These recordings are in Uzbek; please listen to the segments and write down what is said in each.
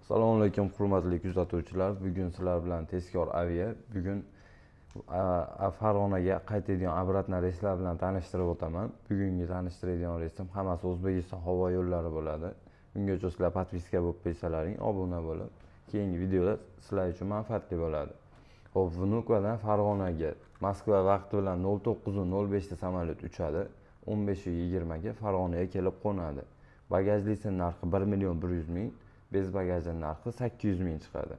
Assalomu alaykum hurmatli kuzatuvchilar. Bugun sizlar bilan tezkor avia. Bugun Farg'onaga qaytadigan obratna reyslar bilan tanishtirib o'taman. Bugungi tanishtiradigan reysim hammasi O'zbekiston havo yo'llari bo'ladi. Ungacha sizlar podpiska bo'lib qo'ysalaring, obuna bo'lib, keyingi videolar sizlar uchun manfaatli bo'ladi. Xo'p, Vnukovadan Farg'onaga Moskva vaqti bilan 09:05 da samolyot uchadi. 15:20 ga Farg'onaga kelib qo'nadi. Bagajlisi narxi 1.100.000, bez bagajning narxi 800.000 chiqadi.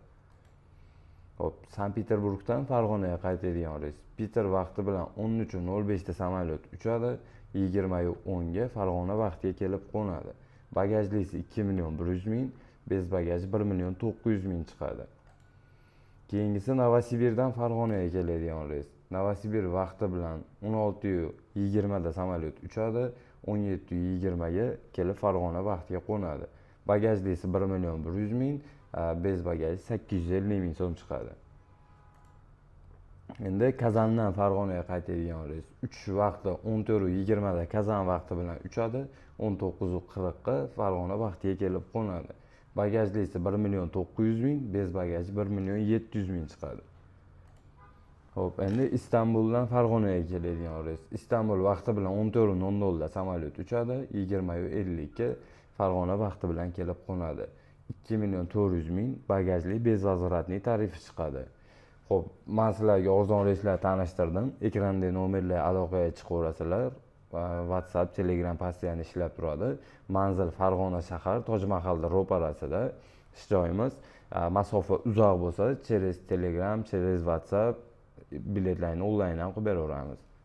Hop, Sankt-Peterburgdan Farg'onaga qaytadigan reys. Peter vaqti bilan 13:05 da samolyot uchadi. 20:10 ga Farg'ona vaqtiga kelib qo'nadi. Bagajlisi 2.100.000, bez bagaji 1.900.000 chiqadi. Keyingisi Novosibirdan Farg'onaga keladigan reys. Novosibir vaqti bilan 16:20 da samolyot uchadi. 17:20 ga kelib Farg'ona vaqtiga qo'nadi. Bagajlisi 1.100.000, bez bagaji 850.000 so'm chiqadi. Endi Kazandan Farg'onaga qaytadigan reys. Uchish vaqti 14:20 da Kazan vaqti bilan uchadi. 19:40 ga Farg'ona vaqtiga kelib qo'nadi. Bagajlisi 1.900.000, bez bagaji 1.700.000 chiqadi. Hop, endi Istanbuldan Farg'onaga keladigan reys. Istanbul vaqti bilan 14:00 da samolyot uchadi. 20:50 ga Farg'ona vaqti bilan kelib qo'nadi. 2.400.000 bagajli bez vazoratning tarifi chiqadi. Xo'p, men sizlarga arzon reyslar tanishtirdim. Ekranda nomerlar aloqaga chiqaverasizlar. WhatsApp, Telegram postiyani ishlab turadi. Manzil Farg'ona shahar, Tojmahalda ro'parasida. Ish joyimiz. Masofa uzoq bo'lsa, через Telegram, через WhatsApp biletlarni onlayn ham qilib beraveramiz.